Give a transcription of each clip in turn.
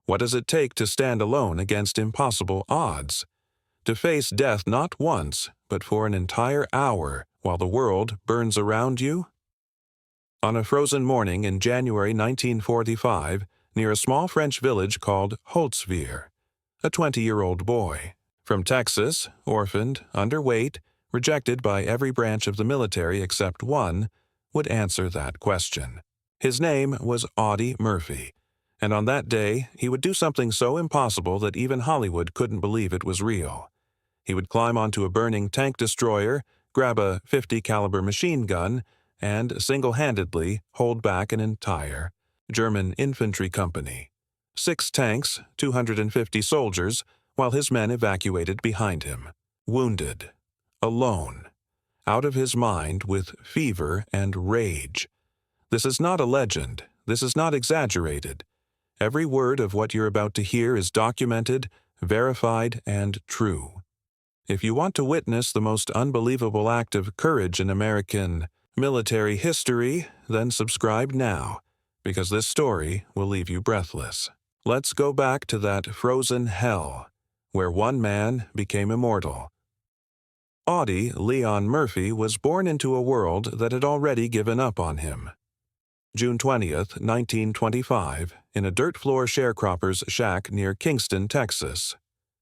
What does it take to stand alone against impossible odds? To face death not once, but for an entire hour while the world burns around you? On a frozen morning in January 1945, near a small French village called Holtzwihr, a 20-year-old boy from Texas, orphaned, underweight, rejected by every branch of the military except one, would answer that question. His name was Audie Murphy, and on that day he would do something so impossible that even Hollywood couldn't believe it was real. He would climb onto a burning tank destroyer, grab a .50 caliber machine gun, and single-handedly hold back an entire German infantry company. 6 tanks, 250 soldiers, while his men evacuated behind him. Wounded. Alone. Out of his mind with fever and rage. This is not a legend. This is not exaggerated. Every word of what you're about to hear is documented, verified, and true. If you want to witness the most unbelievable act of courage in American military history, then subscribe now, because this story will leave you breathless. Let's go back to that frozen hell, where one man became immortal. Audie Leon Murphy was born into a world that had already given up on him. June 20th, 1925, in a dirt-floor sharecropper's shack near Kingston, Texas.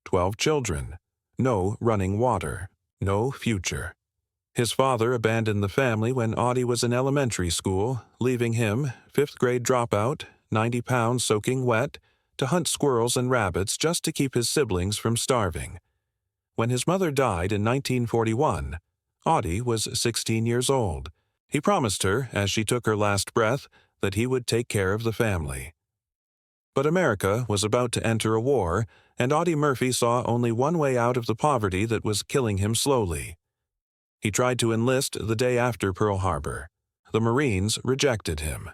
12 children. No running water. No future. His father abandoned the family when Audie was in elementary school, leaving him, 5th-grade dropout, 90 pounds soaking wet, to hunt squirrels and rabbits just to keep his siblings from starving. When his mother died in 1941, Audie was 16 years old. He promised her, as she took her last breath, that he would take care of the family. But America was about to enter a war, and Audie Murphy saw only one way out of the poverty that was killing him slowly. He tried to enlist the day after Pearl Harbor. The Marines rejected him.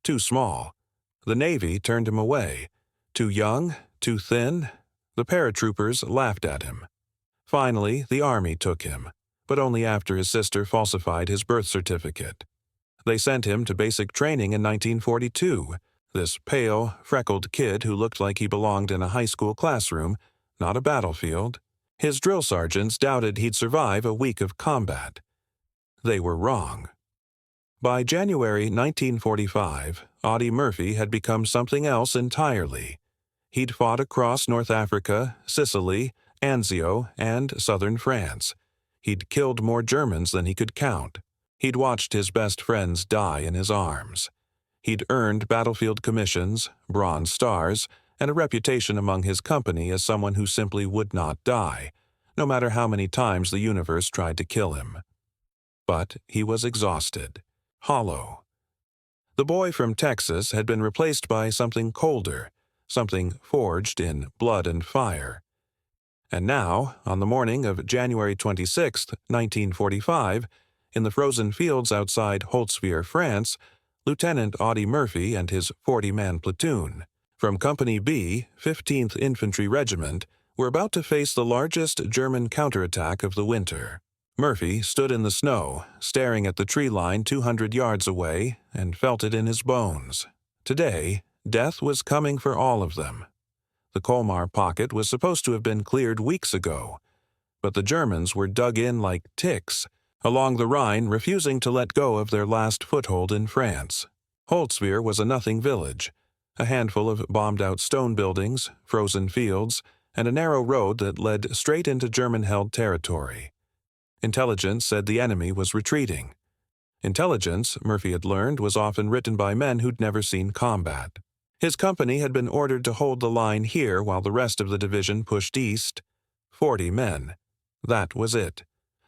Too small. The Navy turned him away. Too young, too thin. The paratroopers laughed at him. Finally, the Army took him, but only after his sister falsified his birth certificate. They sent him to basic training in 1942, this pale, freckled kid who looked like he belonged in a high school classroom, not a battlefield. His drill sergeants doubted he'd survive a week of combat. They were wrong. By January 1945, Audie Murphy had become something else entirely. He'd fought across North Africa, Sicily, Anzio, and southern France. He'd killed more Germans than he could count. He'd watched his best friends die in his arms. He'd earned battlefield commissions, Bronze Stars, and a reputation among his company as someone who simply would not die, no matter how many times the universe tried to kill him. But he was exhausted, hollow. The boy from Texas had been replaced by something colder, something forged in blood and fire. And now, on the morning of January 26, 1945, in the frozen fields outside Holtzwihr, France, Lieutenant Audie Murphy and his 40-man platoon, from Company B, 15th Infantry Regiment, were about to face the largest German counterattack of the winter. Murphy stood in the snow, staring at the tree line 200 yards away, and felt it in his bones. Today, death was coming for all of them. The Colmar pocket was supposed to have been cleared weeks ago, but the Germans were dug in like ticks, along the Rhine, refusing to let go of their last foothold in France. Holtzwihr was a nothing village, a handful of bombed-out stone buildings, frozen fields, and a narrow road that led straight into German-held territory. Intelligence said the enemy was retreating. Intelligence, Murphy had learned, was often written by men who'd never seen combat. His company had been ordered to hold the line here while the rest of the division pushed east. 40 men. That was it.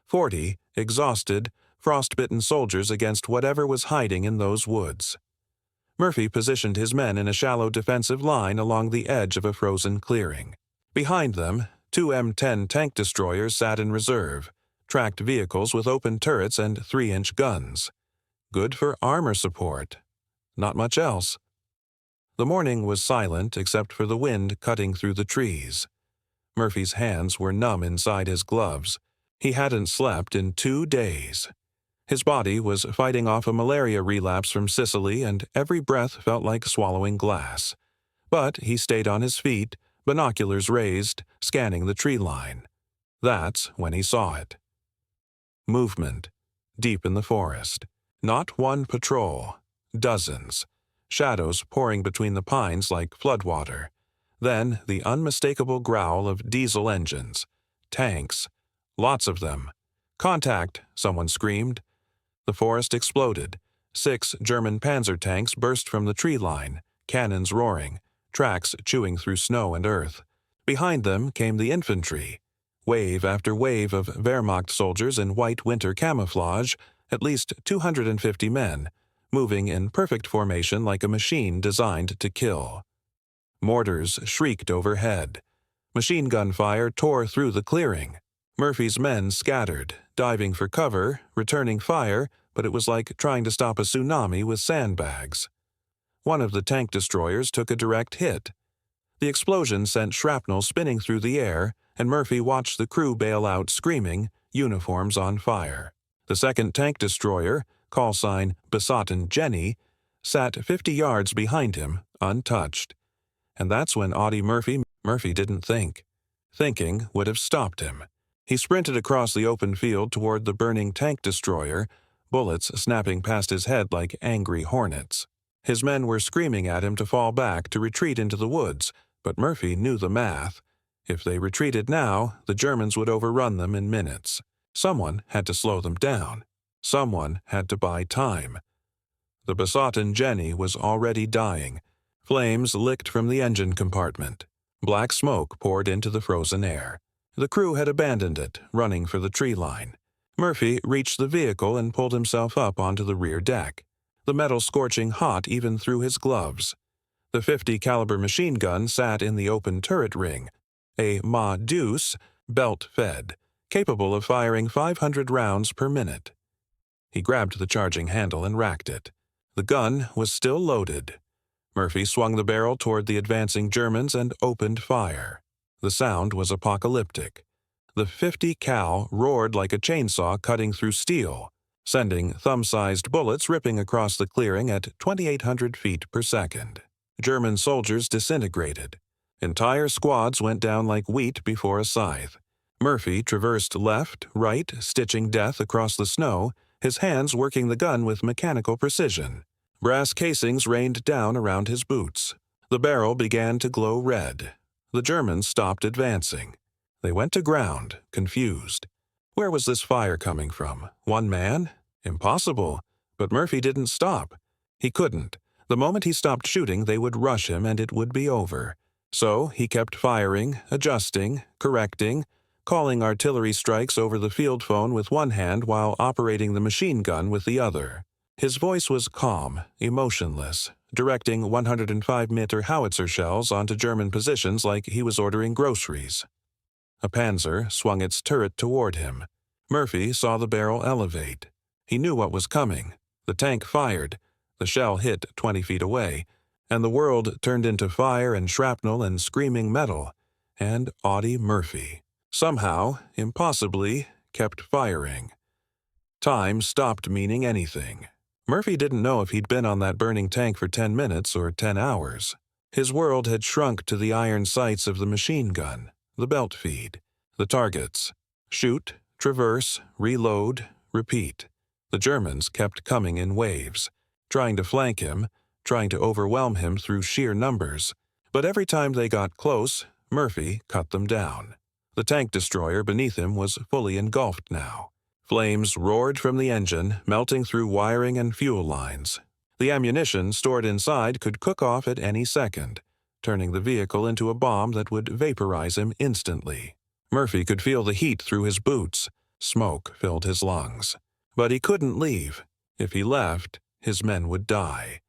40 exhausted, frost-bitten soldiers against whatever was hiding in those woods. Murphy positioned his men in a shallow defensive line along the edge of a frozen clearing. Behind them, 2 M10 tank destroyers sat in reserve, tracked vehicles with open turrets and 3-inch guns. Good for armor support. Not much else. The morning was silent except for the wind cutting through the trees. Murphy's hands were numb inside his gloves. He hadn't slept in 2 days. His body was fighting off a malaria relapse from Sicily, and every breath felt like swallowing glass. But he stayed on his feet, binoculars raised, scanning the tree line. That's when he saw it. Movement. Deep in the forest. Not one patrol. Dozens. Shadows pouring between the pines like floodwater. Then the unmistakable growl of diesel engines. Tanks. Lots of them. "Contact!" someone screamed. The forest exploded. 6 German panzer tanks burst from the tree line, cannons roaring, tracks chewing through snow and earth. Behind them came the infantry. Wave after wave of Wehrmacht soldiers in white winter camouflage, at least 250 men, moving in perfect formation like a machine designed to kill. Mortars shrieked overhead. Machine gun fire tore through the clearing. Murphy's men scattered, diving for cover, returning fire, but it was like trying to stop a tsunami with sandbags. One of the tank destroyers took a direct hit. The explosion sent shrapnel spinning through the air, and Murphy watched the crew bail out screaming, uniforms on fire. The second tank destroyer, call sign Besotten Jenny, sat 50 yards behind him, untouched. And that's when Audie Murphy didn't think. Thinking would have stopped him. He sprinted across the open field toward the burning tank destroyer, bullets snapping past his head like angry hornets. His men were screaming at him to fall back, to retreat into the woods, but Murphy knew the math. If they retreated now, the Germans would overrun them in minutes. Someone had to slow them down. Someone had to buy time. The Besotten Jenny was already dying. Flames licked from the engine compartment. Black smoke poured into the frozen air. The crew had abandoned it, running for the tree line. Murphy reached the vehicle and pulled himself up onto the rear deck, the metal scorching hot even through his gloves. The .50 caliber machine gun sat in the open turret ring, a Ma Deuce, belt-fed, capable of firing 500 rounds per minute. He grabbed the charging handle and racked it. The gun was still loaded. Murphy swung the barrel toward the advancing Germans and opened fire. The sound was apocalyptic. The .50 cal roared like a chainsaw cutting through steel, sending thumb-sized bullets ripping across the clearing at 2,800 feet per second. German soldiers disintegrated. Entire squads went down like wheat before a scythe. Murphy traversed left, right, stitching death across the snow, his hands working the gun with mechanical precision. Brass casings rained down around his boots. The barrel began to glow red. The Germans stopped advancing. They went to ground, confused. Where was this fire coming from? One man? Impossible. But Murphy didn't stop. He couldn't. The moment he stopped shooting, they would rush him and it would be over. So he kept firing, adjusting, correcting, calling artillery strikes over the field phone with one hand while operating the machine gun with the other. His voice was calm, emotionless, directing 105mm howitzer shells onto German positions like he was ordering groceries. A Panzer swung its turret toward him. Murphy saw the barrel elevate. He knew what was coming. The tank fired. The shell hit 20 feet away, and the world turned into fire and shrapnel and screaming metal, and Audie Murphy, somehow, impossibly, kept firing. Time stopped meaning anything. Murphy didn't know if he'd been on that burning tank for 10 minutes or 10 hours. His world had shrunk to the iron sights of the machine gun, the belt feed, the targets. Shoot, traverse, reload, repeat. The Germans kept coming in waves, trying to flank him, trying to overwhelm him through sheer numbers. But every time they got close, Murphy cut them down. The tank destroyer beneath him was fully engulfed now. Flames roared from the engine, melting through wiring and fuel lines. The ammunition stored inside could cook off at any second, turning the vehicle into a bomb that would vaporize him instantly. Murphy could feel the heat through his boots. Smoke filled his lungs. But he couldn't leave. If he left, his men would die.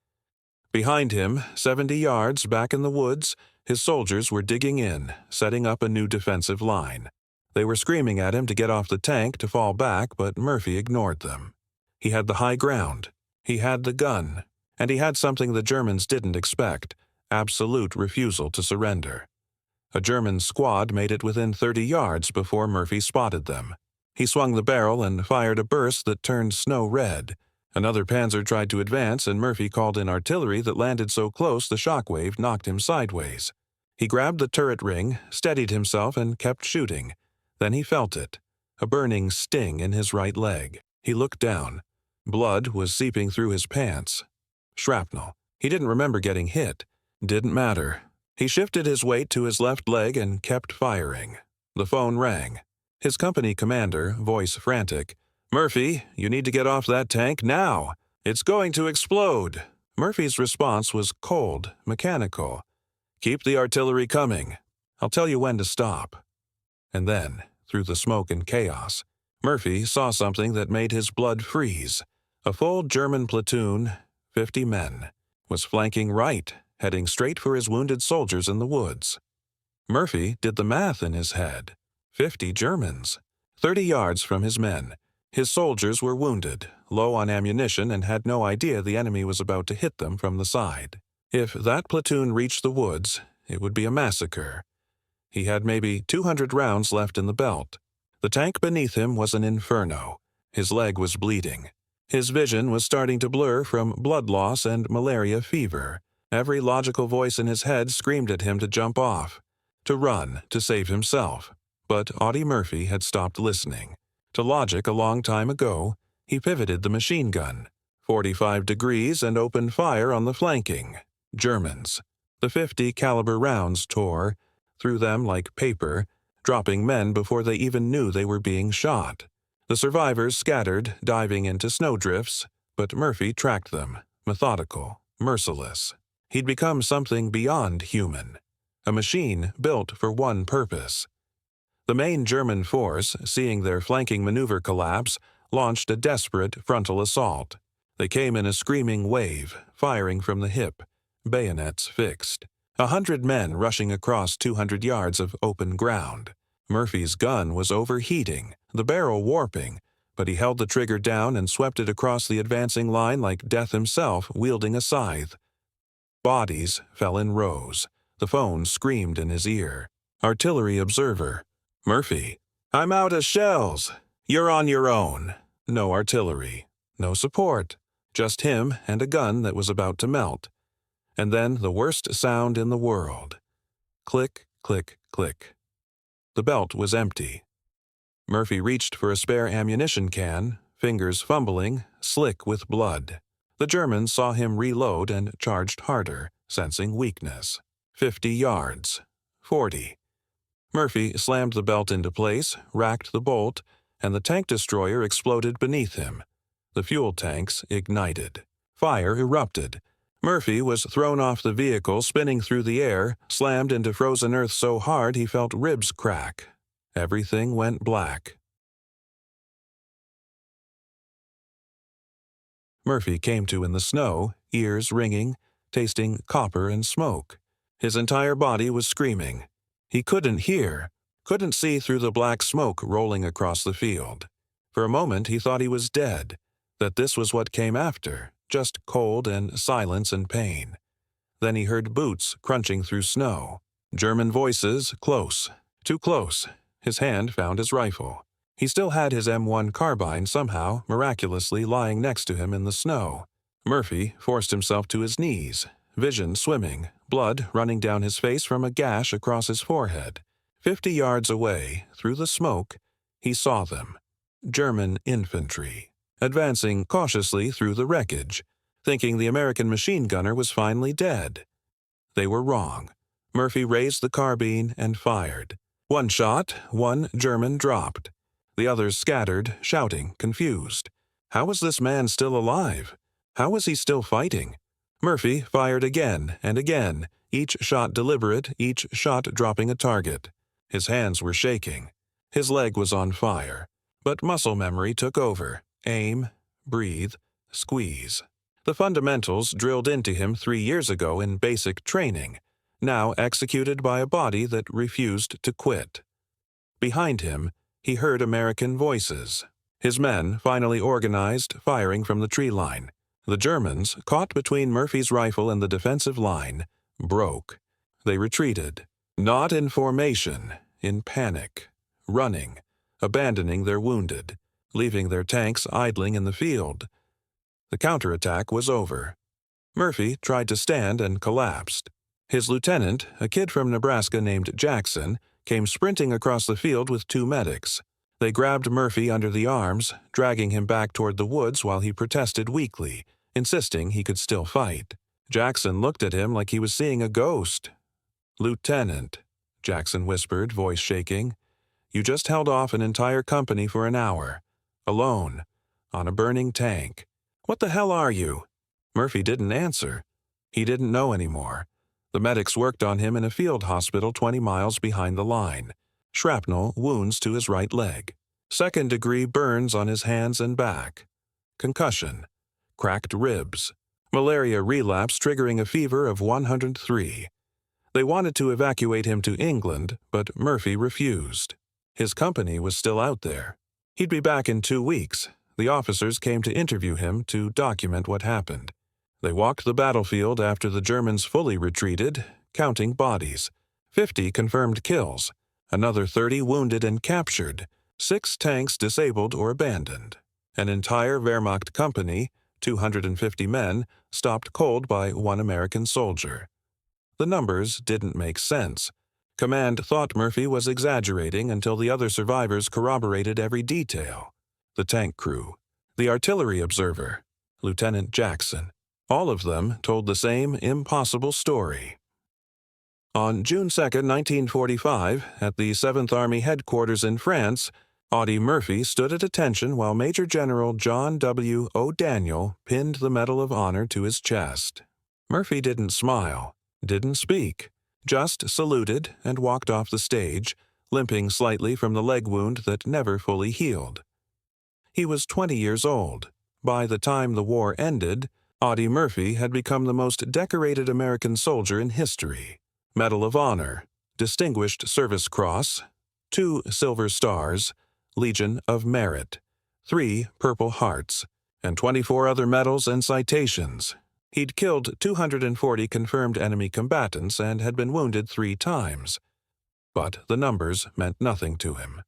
Behind him, 70 yards back in the woods, his soldiers were digging in, setting up a new defensive line. They were screaming at him to get off the tank, to fall back, but Murphy ignored them. He had the high ground. He had the gun. And he had something the Germans didn't expect: absolute refusal to surrender. A German squad made it within 30 yards before Murphy spotted them. He swung the barrel and fired a burst that turned snow red. Another panzer tried to advance, and Murphy called in artillery that landed so close the shockwave knocked him sideways. He grabbed the turret ring, steadied himself, and kept shooting. Then he felt it, a burning sting in his right leg. He looked down. Blood was seeping through his pants. Shrapnel. He didn't remember getting hit. Didn't matter. He shifted his weight to his left leg and kept firing. The phone rang. His company commander, voice frantic, "Murphy, you need to get off that tank now. It's going to explode." Murphy's response was cold, mechanical. "Keep the artillery coming. I'll tell you when to stop." And then, through the smoke and chaos, Murphy saw something that made his blood freeze. A full German platoon, 50 men, was flanking right, heading straight for his wounded soldiers in the woods. Murphy did the math in his head. 50 Germans. 30 yards from his men. His soldiers were wounded, low on ammunition, and had no idea the enemy was about to hit them from the side. If that platoon reached the woods, it would be a massacre. He had maybe 200 rounds left in the belt. The tank beneath him was an inferno. His leg was bleeding. His vision was starting to blur from blood loss and malaria fever. Every logical voice in his head screamed at him to jump off, to run, to save himself. But Audie Murphy had stopped listening. To logic a long time ago, he pivoted the machine gun, 45 degrees, and opened fire on the flanking Germans. The 50 caliber rounds tore through them like paper, dropping men before they even knew they were being shot. The survivors scattered, diving into snowdrifts, but Murphy tracked them, methodical, merciless. He'd become something beyond human, a machine built for one purpose. The main German force, seeing their flanking maneuver collapse, launched a desperate frontal assault. They came in a screaming wave, firing from the hip, bayonets fixed. 100 men rushing across 200 yards of open ground. Murphy's gun was overheating, the barrel warping, but he held the trigger down and swept it across the advancing line like Death himself wielding a scythe. Bodies fell in rows. The phone screamed in his ear. Artillery observer. "Murphy, I'm out of shells. You're on your own." No artillery. No support. Just him and a gun that was about to melt. And then the worst sound in the world. Click, click, click. The belt was empty. Murphy reached for a spare ammunition can, fingers fumbling, slick with blood. The Germans saw him reload and charged harder, sensing weakness. 50 yards. 40. Murphy slammed the belt into place, racked the bolt, and the tank destroyer exploded beneath him. The fuel tanks ignited. Fire erupted. Murphy was thrown off the vehicle, spinning through the air, slammed into frozen earth so hard he felt ribs crack. Everything went black. Murphy came to in the snow, ears ringing, tasting copper and smoke. His entire body was screaming. He couldn't hear, couldn't see through the black smoke rolling across the field. For a moment he thought he was dead, that this was what came after, just cold and silence and pain. Then he heard boots crunching through snow. German voices, close, too close. His hand found his rifle. He still had his M1 carbine somehow, miraculously lying next to him in the snow. Murphy forced himself to his knees, vision swimming, blood running down his face from a gash across his forehead. 50 yards away, through the smoke, he saw them. German infantry, advancing cautiously through the wreckage, thinking the American machine gunner was finally dead. They were wrong. Murphy raised the carbine and fired. One shot, one German dropped. The others scattered, shouting, confused. How was this man still alive? How was he still fighting? Murphy fired again and again, each shot deliberate, each shot dropping a target. His hands were shaking. His leg was on fire. But muscle memory took over. Aim, breathe, squeeze. The fundamentals drilled into him 3 years ago in basic training, now executed by a body that refused to quit. Behind him, he heard American voices. His men finally organized, firing from the tree line. The Germans, caught between Murphy's rifle and the defensive line, broke. They retreated, not in formation, in panic, running, abandoning their wounded, leaving their tanks idling in the field. The counterattack was over. Murphy tried to stand and collapsed. His lieutenant, a kid from Nebraska named Jackson, came sprinting across the field with 2 medics. They grabbed Murphy under the arms, dragging him back toward the woods while he protested weakly, insisting he could still fight. Jackson looked at him like he was seeing a ghost. "Lieutenant," Jackson whispered, voice shaking, "you just held off an entire company for an hour. Alone. On a burning tank. What the hell are you?" Murphy didn't answer. He didn't know anymore. The medics worked on him in a field hospital 20 miles behind the line. Shrapnel wounds to his right leg. Second-degree burns on his hands and back. Concussion. Cracked ribs. Malaria relapse triggering a fever of 103. They wanted to evacuate him to England, but Murphy refused. His company was still out there. He'd be back in 2 weeks. The officers came to interview him to document what happened. They walked the battlefield after the Germans fully retreated, counting bodies. 50 confirmed kills. Another 30 wounded and captured. 6 tanks disabled or abandoned. An entire Wehrmacht company, 250 men, stopped cold by 1 American soldier. The numbers didn't make sense. Command thought Murphy was exaggerating until the other survivors corroborated every detail. The tank crew, the artillery observer, Lieutenant Jackson. All of them told the same impossible story. On June 2, 1945, at the 7th Army headquarters in France, Audie Murphy stood at attention while Major General John W. O'Daniel pinned the Medal of Honor to his chest. Murphy didn't smile, didn't speak, just saluted and walked off the stage, limping slightly from the leg wound that never fully healed. He was 20 years old. By the time the war ended, Audie Murphy had become the most decorated American soldier in history. Medal of Honor, Distinguished Service Cross, 2 Silver Stars, Legion of Merit, 3 Purple Hearts, and 24 other medals and citations. He'd killed 240 confirmed enemy combatants and had been wounded 3 times. But the numbers meant nothing to him.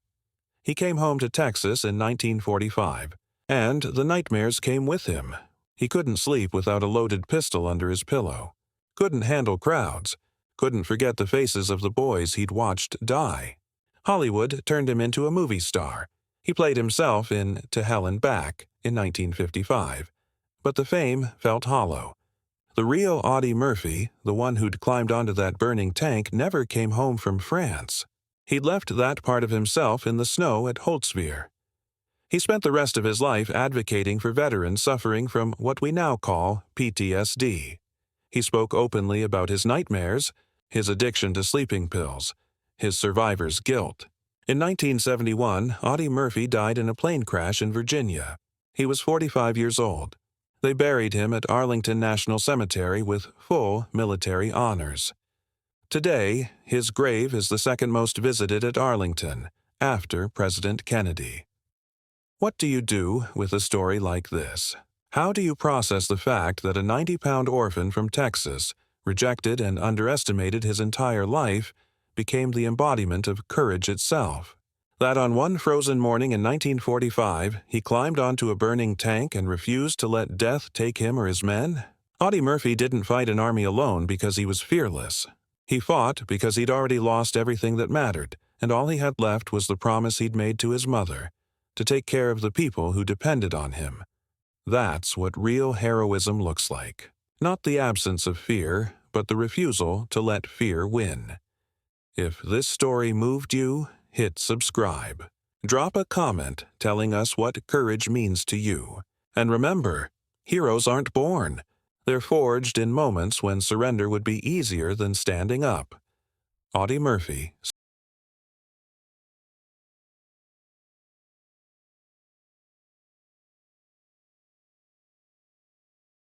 He came home to Texas in 1945, and the nightmares came with him. He couldn't sleep without a loaded pistol under his pillow, couldn't handle crowds, couldn't forget the faces of the boys he'd watched die. Hollywood turned him into a movie star. He played himself in To Hell and Back in 1955. But the fame felt hollow. The real Audie Murphy, the one who'd climbed onto that burning tank, never came home from France. He'd left that part of himself in the snow at Holtzwihr. He spent the rest of his life advocating for veterans suffering from what we now call PTSD. He spoke openly about his nightmares, his addiction to sleeping pills, his survivor's guilt. In 1971, Audie Murphy died in a plane crash in Virginia. He was 45 years old. They buried him at Arlington National Cemetery with full military honors. Today, his grave is the second most visited at Arlington, after President Kennedy. What do you do with a story like this? How do you process the fact that a 90-pound orphan from Texas, rejected and underestimated his entire life, became the embodiment of courage itself? That on one frozen morning in 1945, he climbed onto a burning tank and refused to let death take him or his men? Audie Murphy didn't fight an army alone because he was fearless. He fought because he'd already lost everything that mattered, and all he had left was the promise he'd made to his mother, to take care of the people who depended on him. That's what real heroism looks like. Not the absence of fear, but the refusal to let fear win. If this story moved you, hit subscribe. Drop a comment telling us what courage means to you. And remember, heroes aren't born. They're forged in moments when surrender would be easier than standing up. Audie Murphy.